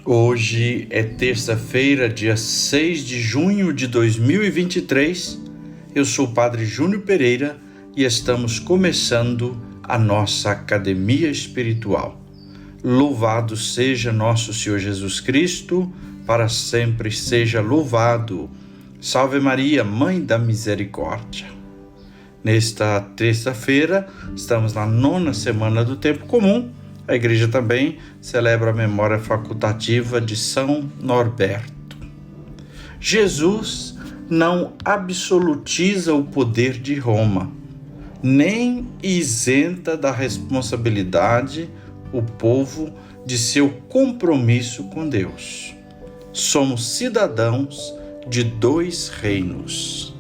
Hoje é terça-feira, dia 6 de junho de 2023. Eu sou o Padre Júnior Pereira e estamos começando a nossa Academia Espiritual. Louvado seja nosso Senhor Jesus Cristo, para sempre seja louvado. Salve Maria, Mãe da Misericórdia. Nesta terça-feira, estamos na 9ª semana do Tempo Comum. A igreja também celebra a memória facultativa de São Norberto. Jesus não absolutiza o poder de Roma, nem isenta da responsabilidade o povo de seu compromisso com Deus. Somos cidadãos de 2 reinos.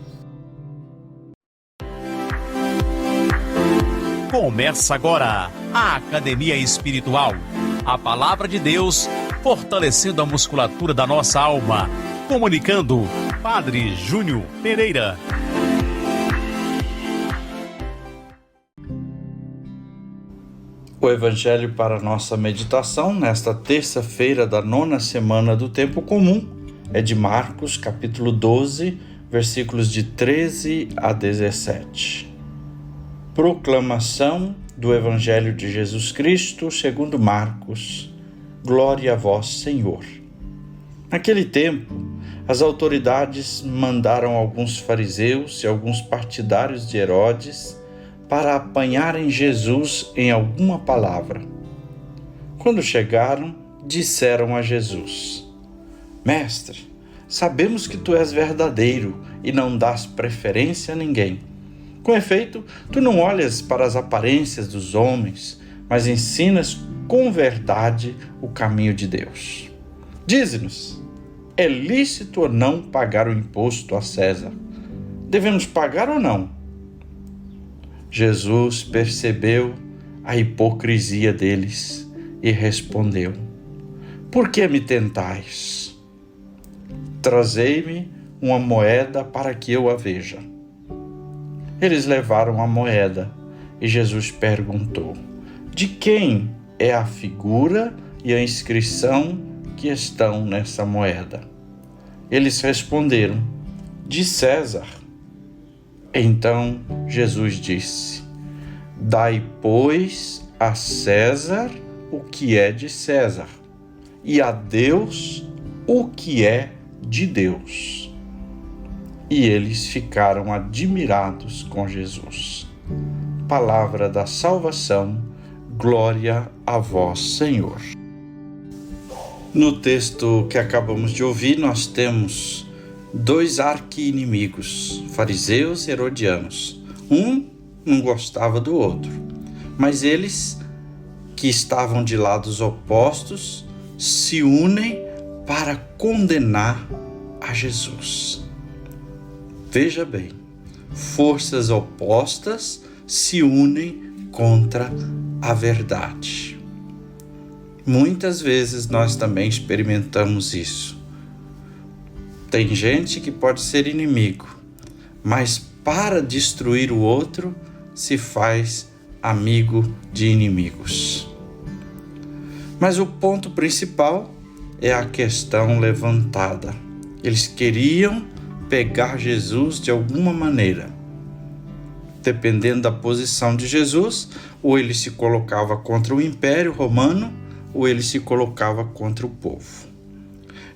Começa agora a Academia Espiritual, a Palavra de Deus fortalecendo a musculatura da nossa alma. Comunicando, Padre Júnior Pereira. O Evangelho para nossa meditação nesta terça-feira da 9ª semana do Tempo Comum é de Marcos, capítulo 12, versículos de 13 a 17. Proclamação do Evangelho de Jesus Cristo segundo Marcos. Glória a vós, Senhor. Naquele tempo, as autoridades mandaram alguns fariseus e alguns partidários de Herodes para apanharem Jesus em alguma palavra. Quando chegaram, disseram a Jesus: Mestre, sabemos que tu és verdadeiro e não dás preferência a ninguém. Com efeito, tu não olhas para as aparências dos homens, mas ensinas com verdade o caminho de Deus. Dize-nos, é lícito ou não pagar o imposto a César? Devemos pagar ou não? Jesus percebeu a hipocrisia deles e respondeu: Por que me tentais? Trazei-me uma moeda para que eu a veja. Eles levaram a moeda e Jesus perguntou: De quem é a figura e a inscrição que estão nessa moeda? Eles responderam: De César. Então Jesus disse: Dai, pois, a César o que é de César, e a Deus o que é de Deus. E eles ficaram admirados com Jesus. Palavra da salvação, glória a vós, Senhor. No texto que acabamos de ouvir, nós temos 2 arqui-inimigos, fariseus e herodianos. Um não gostava do outro, mas eles, que estavam de lados opostos, se unem para condenar a Jesus. Veja bem, forças opostas se unem contra a verdade. Muitas vezes nós também experimentamos isso. Tem gente que pode ser inimigo, mas para destruir o outro se faz amigo de inimigos. Mas o ponto principal é a questão levantada. Eles queriam pegar Jesus de alguma maneira. Dependendo da posição de Jesus, ou ele se colocava contra o Império Romano, ou ele se colocava contra o povo.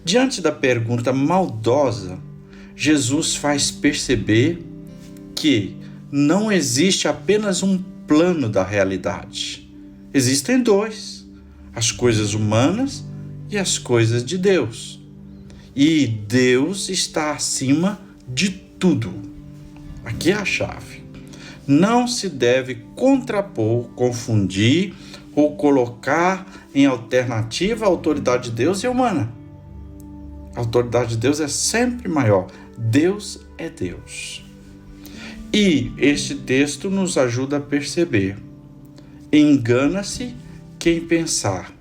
Diante da pergunta maldosa, Jesus faz perceber que não existe apenas um plano da realidade. Existem 2, as coisas humanas e as coisas de Deus. E Deus está acima de tudo. Aqui é a chave. Não se deve contrapor, confundir ou colocar em alternativa a autoridade de Deus e a humana. A autoridade de Deus é sempre maior. Deus é Deus. E este texto nos ajuda a perceber. Engana-se quem pensar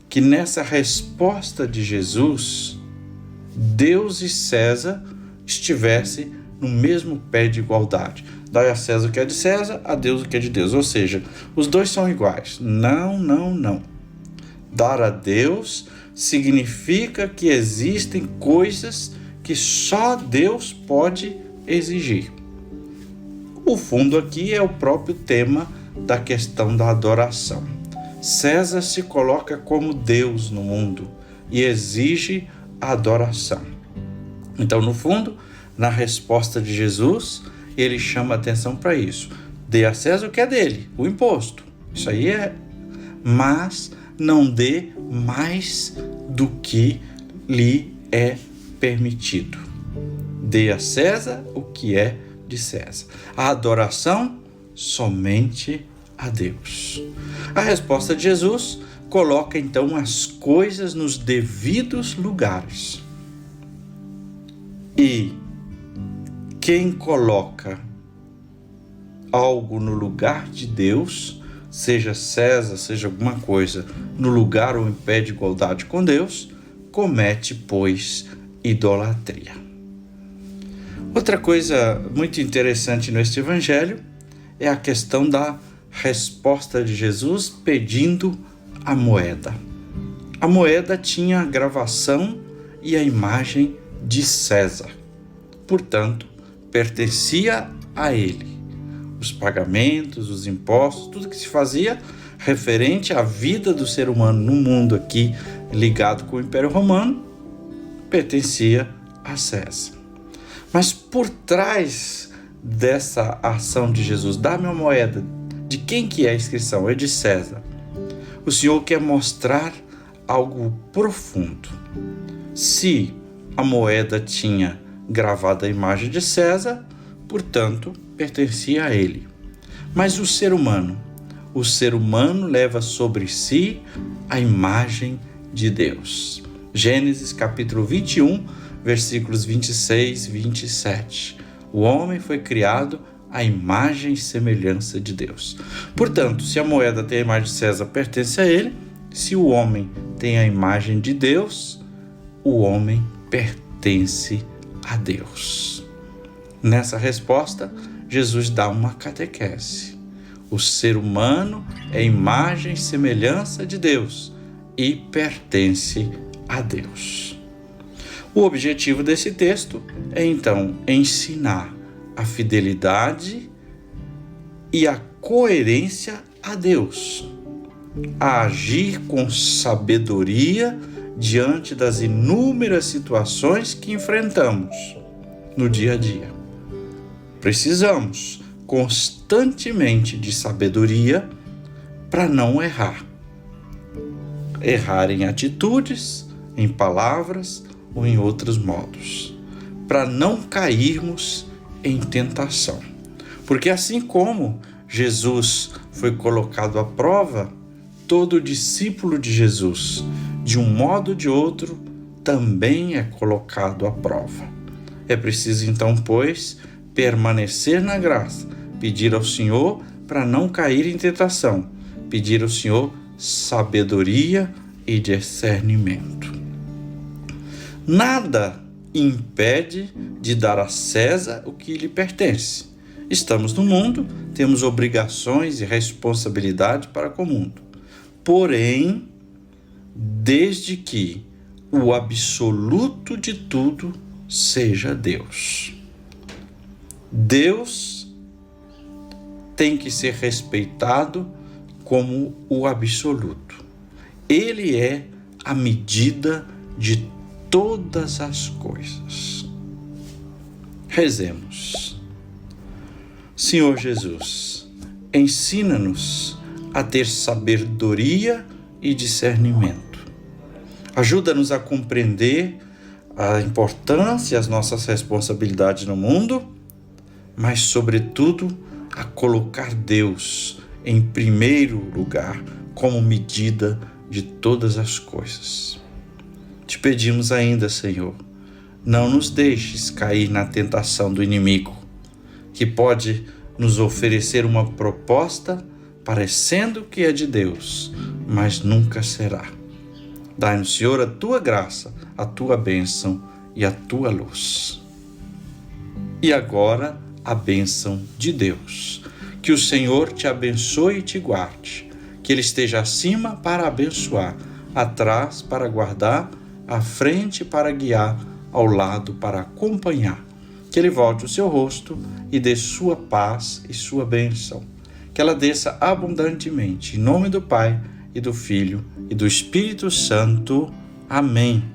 que nessa resposta de Jesus, Deus e César estivessem no mesmo pé de igualdade. Dai a César o que é de César, a Deus o que é de Deus. Ou seja, os dois são iguais. Não. Dar a Deus significa que existem coisas que só Deus pode exigir. O fundo aqui é o próprio tema da questão da adoração. César se coloca como Deus no mundo e exige a adoração. Então, no fundo, na resposta de Jesus, ele chama atenção para isso. Dê a César o que é dele, o imposto. Isso aí é. Mas não dê mais do que lhe é permitido. Dê a César o que é de César. A adoração somente a Deus. A resposta de Jesus coloca então as coisas nos devidos lugares. E quem coloca algo no lugar de Deus, seja César, seja alguma coisa, no lugar ou em pé de igualdade com Deus, comete, pois, idolatria. Outra coisa muito interessante neste evangelho é a questão da resposta de Jesus pedindo a moeda. A moeda tinha a gravação e a imagem de César. Portanto, pertencia a ele. Os pagamentos, os impostos, tudo que se fazia referente à vida do ser humano no mundo aqui ligado com o Império Romano, pertencia a César. Mas por trás dessa ação de Jesus, dá-me uma moeda, de quem que é a inscrição? É de César. O Senhor quer mostrar algo profundo. Se a moeda tinha gravada a imagem de César, portanto, pertencia a ele. Mas o ser humano leva sobre si a imagem de Deus. Gênesis capítulo 21, versículos 26 e 27. O homem foi criado à imagem e semelhança de Deus. Portanto, se a moeda tem a imagem de César, pertence a ele. Se o homem tem a imagem de Deus, o homem pertence a Deus. Nessa resposta, Jesus dá uma catequese. O ser humano é imagem e semelhança de Deus e pertence a Deus. O objetivo desse texto é, então, ensinar a fidelidade e a coerência a Deus, a agir com sabedoria diante das inúmeras situações que enfrentamos no dia a dia. Precisamos constantemente de sabedoria para não errar. Errar em atitudes, em palavras ou em outros modos, para não cairmos em tentação. Porque assim como Jesus foi colocado à prova, todo discípulo de Jesus, de um modo ou de outro, também é colocado à prova. É preciso então, pois, permanecer na graça, pedir ao Senhor para não cair em tentação, pedir ao Senhor sabedoria e discernimento. Nada impede de dar a César o que lhe pertence. Estamos no mundo, temos obrigações e responsabilidade para com o mundo. Porém, desde que o absoluto de tudo seja Deus. Deus tem que ser respeitado como o absoluto. Ele é a medida de todas as coisas. Rezemos. Senhor Jesus, ensina-nos a ter sabedoria e discernimento. Ajuda-nos a compreender a importância e as nossas responsabilidades no mundo, mas, sobretudo, a colocar Deus em primeiro lugar como medida de todas as coisas. Te pedimos ainda, Senhor, não nos deixes cair na tentação do inimigo, que pode nos oferecer uma proposta parecendo que é de Deus, mas nunca será. Dai-nos, Senhor, a tua graça, a tua bênção e a tua luz. E agora, a bênção de Deus. Que o Senhor te abençoe e te guarde, que Ele esteja acima para abençoar, atrás para guardar, à frente para guiar, ao lado para acompanhar. Que Ele volte o seu rosto e dê sua paz e sua bênção. Que ela desça abundantemente. Em nome do Pai, e do Filho, e do Espírito Santo. Amém.